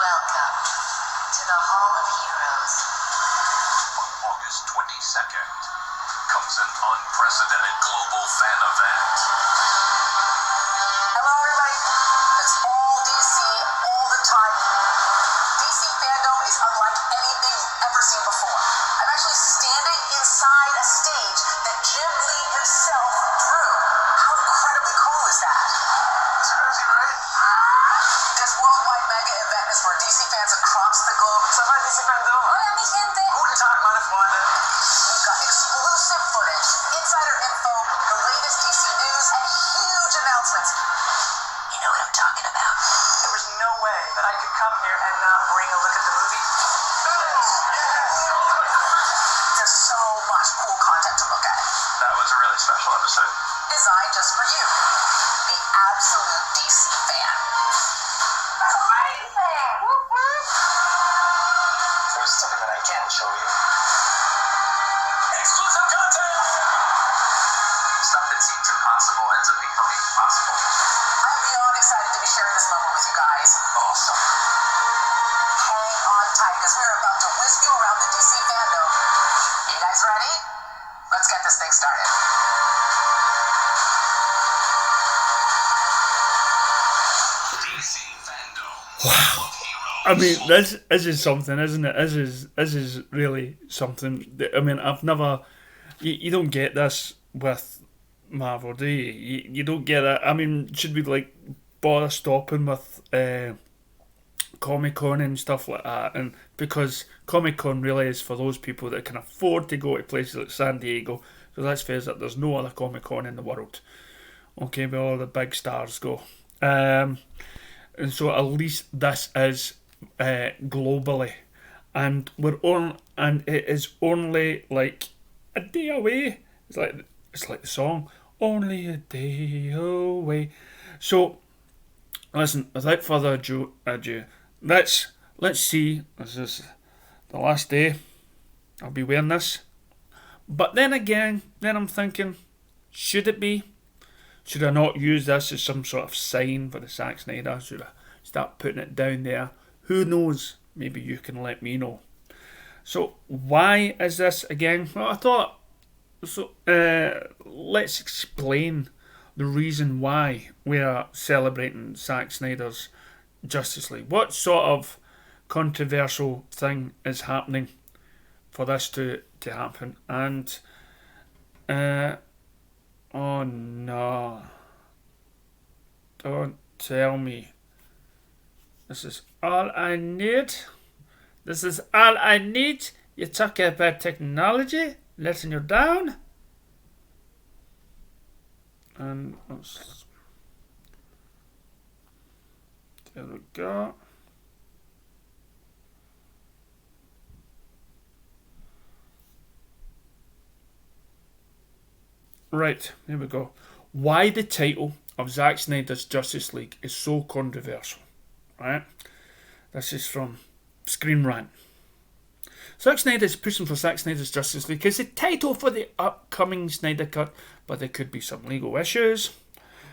Welcome to the Hall of Heroes. On August 22nd comes an unprecedented global fan event. Hello, everybody. It's all DC all the time. DC Fandom is unlike anything you've ever seen before. I'm actually standing inside a stage that Jim Lee himself drew. How incredibly cool is that? That's crazy, right? This worldwide mega event is for DC fans across the globe. Sama DC Fandom. Hola, mi gente. Guten Tag, meine Freunde. We've got exclusive footage, insider info, the latest DC news, and huge announcements. You know what I'm talking about. There was no way that I could come here and not bring a look at the movie. There's so much cool content to look at. That was a really special episode. Designed just for you, the absolute DC fan. That's amazing! There's something that I can show you. Exclusive content! Stuff that seems impossible ends up becoming possible. I'm beyond excited to be sharing this moment with you guys. Awesome. Hang on tight, because we're about to whisk you around the DC fandom. You guys ready? Let's get this thing started. DC Fandom. Wow. I mean, this is something, isn't it? This is really something. I mean, I've never. You don't get this with Marvel, do you? You don't get it. I mean, should we like bother stopping with Comic Con and stuff like that? And because Comic Con really is for those people that can afford to go to places like San Diego. So let's face it, there's no other Comic Con in the world. Okay, where all the big stars go. And so at least this is globally, and it is only like a day away. It's like the song, only a day away. So listen, without further ado, let's see. This is the last day I'll be wearing this. But then again, I'm thinking, should it be? Should I not use this as some sort of sign for the Zack Snyder? Should I start putting it down there? Who knows? Maybe you can let me know. So why is this again? Well, I thought, so let's explain the reason why we are celebrating Zack Snyder's Justice League. What sort of controversial thing is happening for this to happen? And oh no, don't tell me. This is all I need. This is all I need. You talk about technology, letting you down. And there we go. Right, here we go. Why the title of Zack Snyder's Justice League is so controversial. Right? This is from Screen Rant. Zack Snyder is pushing for Zack Snyder's Justice League as the title for the upcoming Snyder Cut, but there could be some legal issues.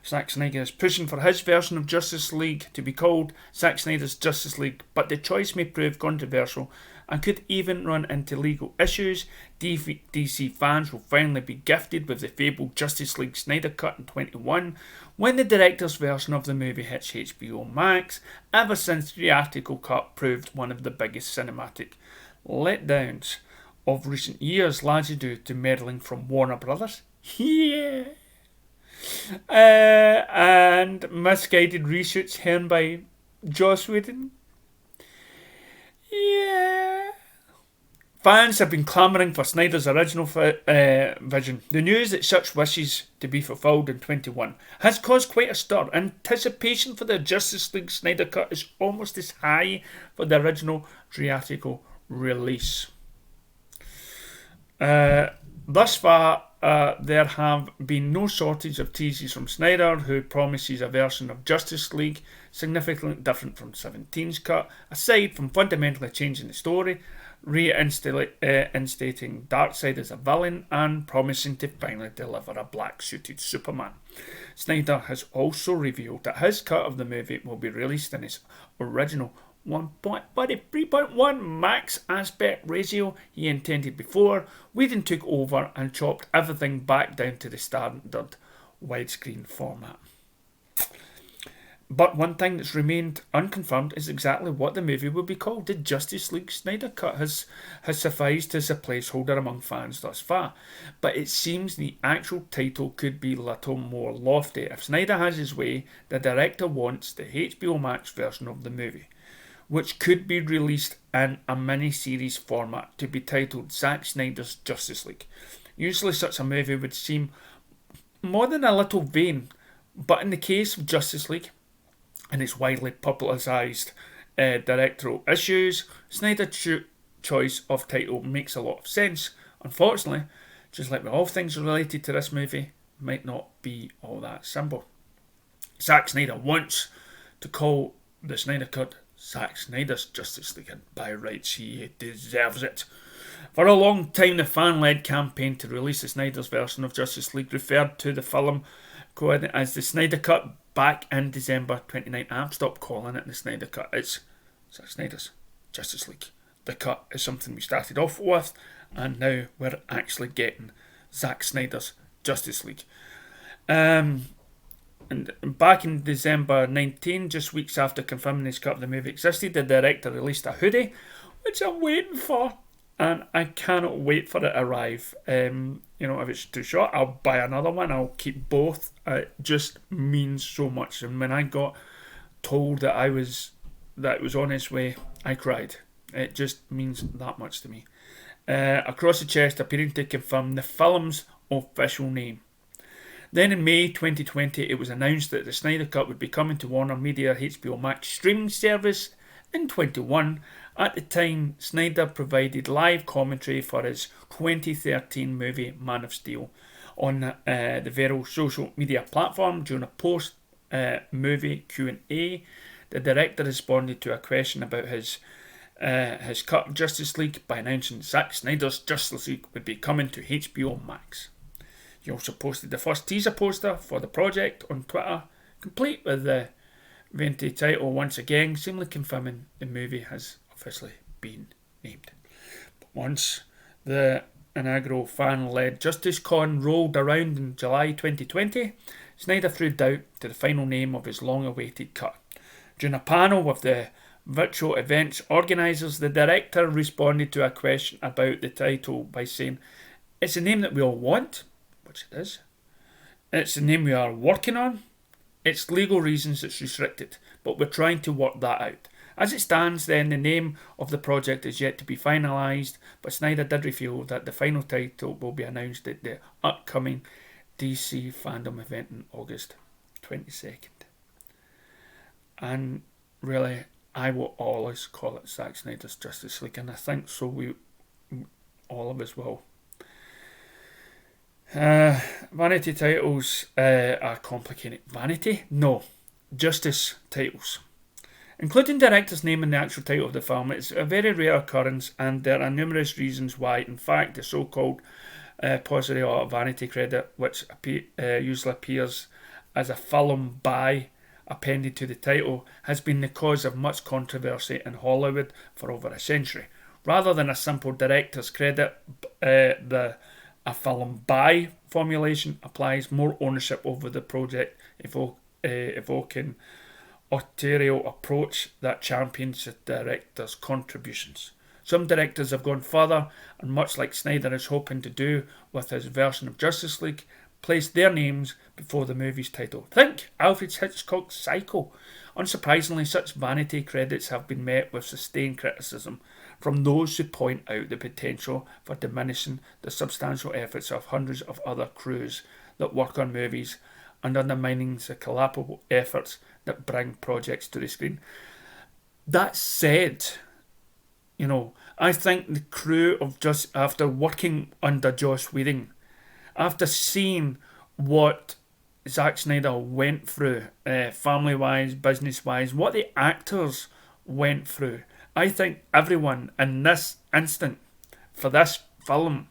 Zack Snyder is pushing for his version of Justice League to be called Zack Snyder's Justice League, but the choice may prove controversial and could even run into legal issues. DC fans will finally be gifted with the fabled Justice League Snyder Cut in 2021 when the director's version of the movie hits HBO Max, ever since the theatrical cut proved one of the biggest cinematic letdowns of recent years, largely due to meddling from Warner Brothers. Yeah. And misguided reshoots helmed by Joss Whedon. Yeah. Fans have been clamouring for Snyder's original vision. The news that such wishes to be fulfilled in 21 has caused quite a stir. Anticipation for the Justice League Snyder Cut is almost as high for the original theatrical release. Thus far, there have been no shortage of teases from Snyder, who promises a version of Justice League significantly different from 17's cut, aside from fundamentally changing the story, reinstating Darkseid as a villain, and promising to finally deliver a black-suited Superman. Snyder has also revealed that his cut of the movie will be released in his original 3.1 max aspect ratio he intended before, Whedon took over and chopped everything back down to the standard widescreen format. But one thing that's remained unconfirmed is exactly what the movie will be called. The Justice League Snyder Cut has sufficed as a placeholder among fans thus far, but it seems the actual title could be little more lofty. If Snyder has his way, the director wants the HBO Max version of the movie, which could be released in a mini-series format, to be titled Zack Snyder's Justice League. Usually such a movie would seem more than a little vain, but in the case of Justice League, and its widely publicised directorial issues, Snyder's choice of title makes a lot of sense. Unfortunately, just like with all things related to this movie, might not be all that simple. Zack Snyder wants to call the Snyder Cut Zack Snyder's Justice League, and by rights he deserves it. For a long time, the fan-led campaign to release the Snyder's version of Justice League referred to the film as the Snyder Cut. Back in December 29, I've stopped calling it the Snyder Cut. It's Zack Snyder's Justice League. The cut is something we started off with, and now we're actually getting Zack Snyder's Justice League. And back in December 19, just weeks after confirming his cut of the movie existed, the director released a hoodie, which I'm waiting for, and I cannot wait for it to arrive. If it's too short, I'll buy another one. I'll keep both. It just means so much. And when I got told that it was on its way, I cried. It just means that much to me. Across the chest, appearing to confirm the film's official name. Then in May 2020, it was announced that the Snyder Cut would be coming to Warner Media HBO Max streaming service in 2021. At the time, Snyder provided live commentary for his 2013 movie Man of Steel on the viral social media platform. During a post-movie Q&A, the director responded to a question about his cut of Justice League by announcing Zack Snyder's Justice League would be coming to HBO Max. He also posted the first teaser poster for the project on Twitter, complete with the Venti title once again, seemingly confirming the movie has officially been named. But once the inaugural fan-led Justice Con rolled around in July 2020, Snyder threw doubt to the final name of his long-awaited cut. During a panel with the virtual event's organisers, the director responded to a question about the title by saying, "It's a name that we all want," which it is. "It's the name we are working on. It's legal reasons it's restricted, but we're trying to work that out. As it stands, then, the name of the project is yet to be finalised, but Snyder did reveal that the final title will be announced at the upcoming DC Fandom event on August 22nd. And really, I will always call it Zack Snyder's Justice League, and I think so we all of us will. Vanity titles are complicated. Vanity? No. Justice titles. Including director's name in the actual title of the film, it's a very rare occurrence, and there are numerous reasons why. In fact, the so-called paucity or vanity credit, which usually appears as a film by appended to the title, has been the cause of much controversy in Hollywood for over a century. Rather than a simple director's credit, a film by formulation applies more ownership over the project, evoking authorial approach that champions the director's contributions. Some directors have gone further, and much like Snyder is hoping to do with his version of Justice League, place their names before the movie's title. Think Alfred Hitchcock's Psycho. Unsurprisingly, such vanity credits have been met with sustained criticism from those who point out the potential for diminishing the substantial efforts of hundreds of other crews that work on movies and undermining the collaborative efforts that bring projects to the screen. That said, I think the crew of after working under Joss Whedon, after seeing what Zack Snyder went through, family-wise, business-wise, what the actors went through, I think everyone in this instant for this film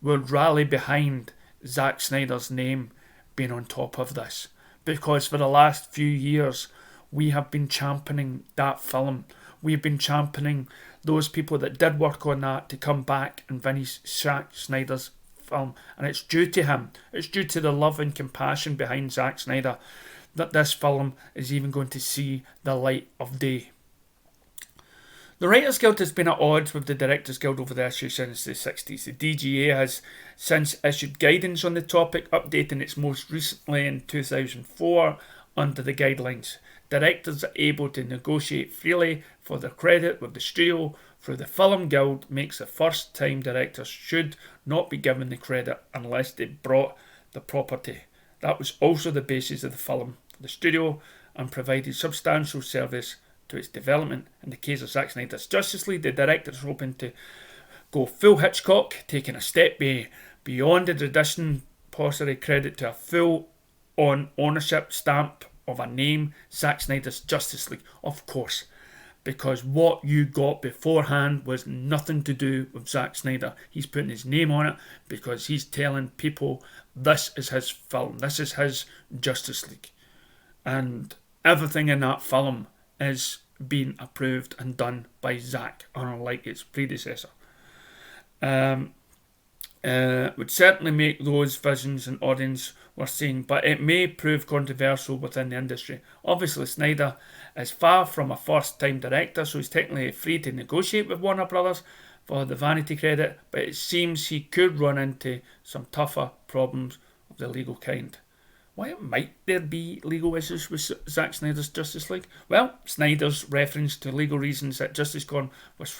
would rally behind Zack Snyder's name being on top of this, because for the last few years we have been championing that film. we've been championing those people that did work on that to come back and finish Zack Snyder's film. And it's due to him. It's due to the love and compassion behind Zack Snyder that this film is even going to see the light of day. The Writers Guild has been at odds with the Directors Guild over the issue since the 60s. The DGA has since issued guidance on the topic, updating its most recently in 2004 under the guidelines. Directors are able to negotiate freely for their credit with the studio through the Film Guild makes the first time directors should not be given the credit unless they brought the property. That was also the basis of the film for the studio and provided substantial service to its development. In the case of Zack Snyder's Justice League, the director is hoping to go full Hitchcock, taking a step beyond the tradition, possibly credit to a full-on ownership stamp of a name, Zack Snyder's Justice League. Of course, because what you got beforehand was nothing to do with Zack Snyder. He's putting his name on it because he's telling people this is his film, this is his Justice League. And everything in that film is being approved and done by Zack, unlike its predecessor. Would certainly make those visions and audience were seeing, but it may prove controversial within the industry. Obviously, Snyder is far from a first-time director, so he's technically free to negotiate with Warner Brothers for the vanity credit, but it seems he could run into some tougher problems of the legal kind. Why might there be legal issues with Zack Snyder's Justice League? Well, Snyder's reference to legal reasons at JusticeCon was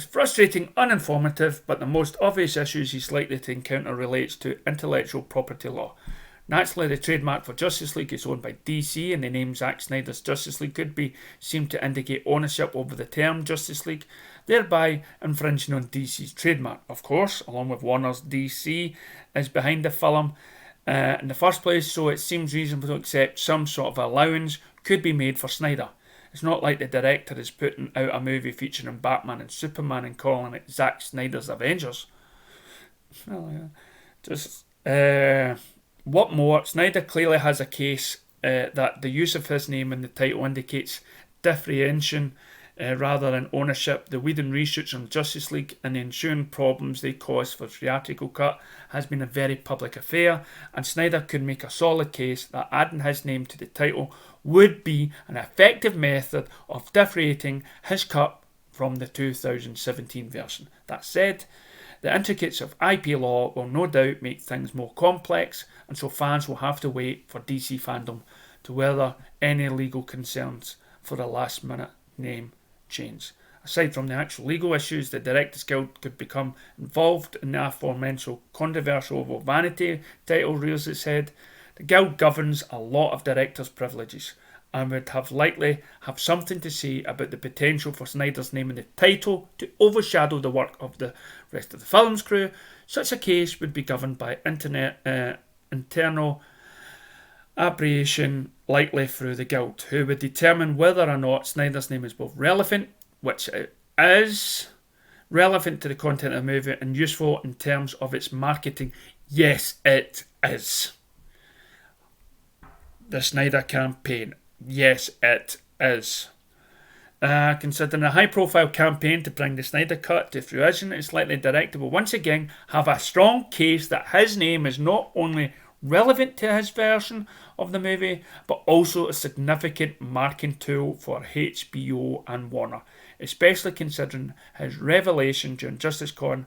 frustrating, uninformative, but the most obvious issues he's likely to encounter relates to intellectual property law. Naturally, the trademark for Justice League is owned by DC, and the name Zack Snyder's Justice League could be seen to indicate ownership over the term Justice League, thereby infringing on DC's trademark. Of course, along with Warner's, DC is behind the film in the first place, so it seems reasonable to accept some sort of allowance could be made for Snyder. It's not like the director is putting out a movie featuring Batman and Superman and calling it Zack Snyder's Avengers. What more? Snyder clearly has a case that the use of his name in the title indicates differentiation rather than ownership. The Whedon reshoots on Justice League and the ensuing problems they caused for theatrical cut has been a very public affair, and Snyder could make a solid case that adding his name to the title would be an effective method of differentiating his cut from the 2017 version. That said, the intricacies of IP law will no doubt make things more complex, and so fans will have to wait for DC Fandom to weather any legal concerns for the last minute name change. Aside from the actual legal issues, the Directors Guild could become involved in the aforementioned controversial over vanity title rears its head. The Guild governs a lot of directors' privileges and would likely have something to say about the potential for Snyder's name in the title to overshadow the work of the rest of the film's crew. Such a case would be governed by internal appreciation, likely through the Guild, who would determine whether or not Snyder's name is both relevant, which it is, relevant to the content of the movie, and useful in terms of its marketing. Yes, it is. The Snyder campaign. Yes, it is. Considering a high-profile campaign to bring the Snyder Cut to fruition, it's likely the director will once again have a strong case that his name is not only relevant to his version of the movie, but also a significant marketing tool for HBO and Warner, especially considering his revelation during JusticeCon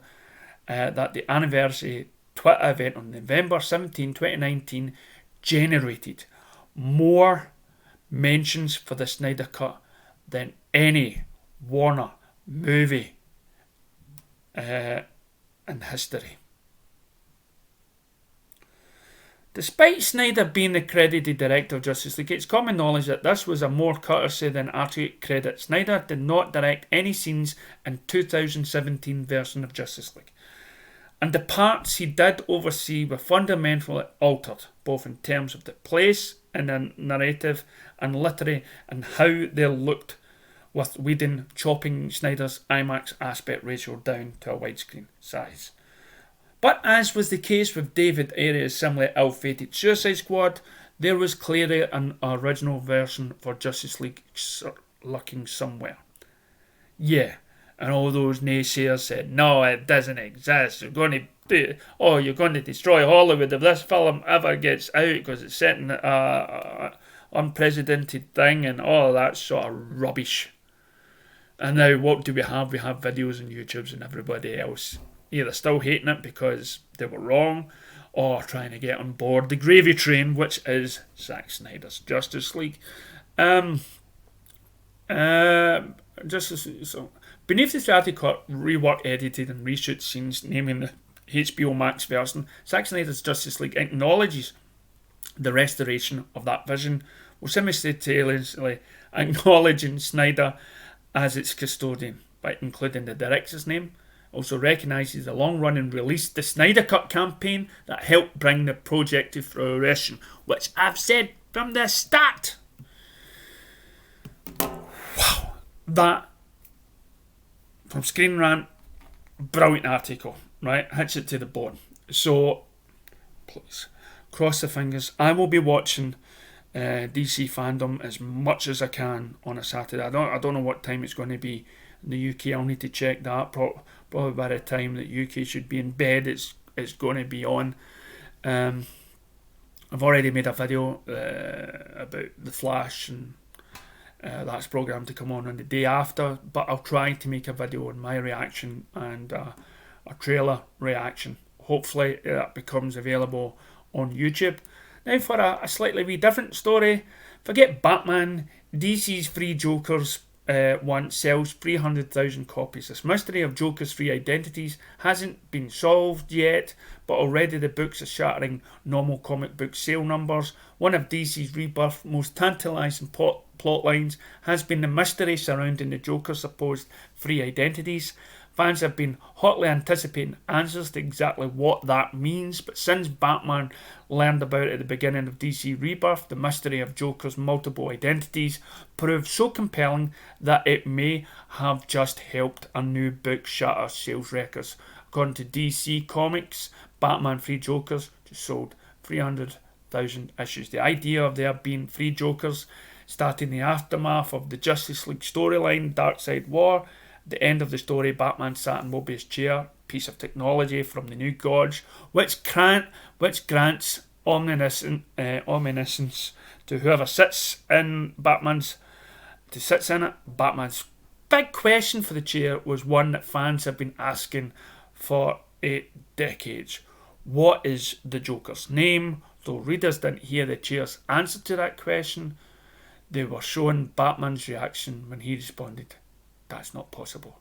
that the anniversary Twitter event on November 17, 2019 generated more mentions for the Snyder Cut than any Warner movie in history. Despite Snyder being the credited director of Justice League, it's common knowledge that this was a more courtesy than accurate credit. Snyder did not direct any scenes in 2017 version of Justice League, and the parts he did oversee were fundamentally altered, both in terms of the place in the narrative and literally and how they looked, with Whedon chopping Snyder's IMAX aspect ratio down to a widescreen size. But as was the case with David Ayer's similarly ill-fated Suicide Squad, there was clearly an original version for Justice League lurking somewhere. Yeah. And all those naysayers said, no, it doesn't exist. You're going to destroy Hollywood if this film ever gets out because it's set in unprecedented thing and all that sort of rubbish. And now what do we have? We have videos on YouTube's and everybody else either still hating it because they were wrong or trying to get on board the gravy train, which is Zack Snyder's Justice League. Beneath the Theatrical Cut, rework, edited and reshoot scenes, naming the HBO Max version, Zack Snyder's Justice League acknowledges the restoration of that vision, while simultaneously acknowledging Snyder as its custodian by including the director's name. Also recognises the long-running Release the Snyder Cut campaign that helped bring the project to fruition, which I've said from the start. Wow, that from Screen Rant, brilliant article, right? Hits it to the bone. So, please, cross the fingers. I will be watching DC Fandom as much as I can on a Saturday. I don't know what time it's going to be in the UK. I'll need to check that. Probably by the time that UK should be in bed, it's going to be on. I've already made a video about The Flash, and that's programmed to come on the day after, but I'll try to make a video on my reaction and a trailer reaction. Hopefully that becomes available on YouTube. Now for a slightly wee different story. Forget Batman, DC's Free Jokers one sells 300,000 copies. This mystery of Joker's free identities hasn't been solved yet, but already the books are shattering normal comic book sale numbers. One of DC's Rebirth's most tantalising plot lines has been the mystery surrounding the Joker's supposed free identities. Fans have been hotly anticipating answers to exactly what that means, but since Batman learned about it at the beginning of DC Rebirth, the mystery of Joker's multiple identities proved so compelling that it may have just helped a new book shatter sales records. According to DC Comics, Batman Free Jokers just sold 300,000 issues. The idea of there being free Jokers starting the aftermath of the Justice League storyline, Darkseid War. At the end of the story, Batman sat in Mobius' chair, piece of technology from the New Gods, which grants omniscience to whoever sits in it. Batman's big question for the chair was one that fans have been asking for 8 decades. What is the Joker's name? Though readers didn't hear the chair's answer to that question, they were shown Batman's reaction when he responded, "That's not possible."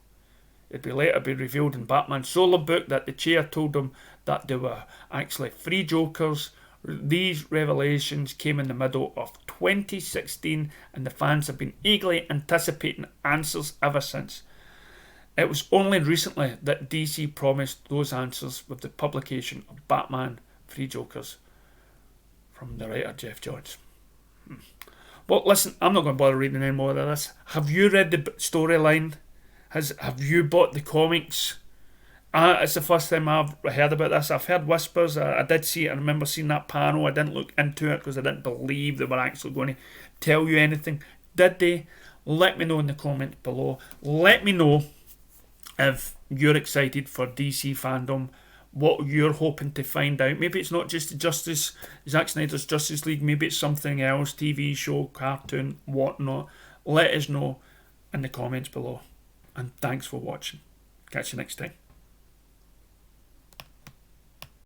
It would later be revealed in Batman's solo book that the chair told them that there were actually 3 Jokers. These revelations came in the middle of 2016 and the fans have been eagerly anticipating answers ever since. It was only recently that DC promised those answers with the publication of Batman 3 Jokers from the writer Jeff Johns. Well, listen, I'm not going to bother reading any more of this. Have you read the storyline? Have you bought the comics? It's the first time I've heard about this. I've heard whispers. I did see it. I remember seeing that panel. I didn't look into it because I didn't believe they were actually going to tell you anything. Did they? Let me know in the comments below. Let me know if you're excited for DC Fandom, what you're hoping to find out. Maybe it's not just Zack Snyder's Justice League. Maybe it's something else, TV show, cartoon, whatnot. Let us know in the comments below. And thanks for watching. Catch you next time.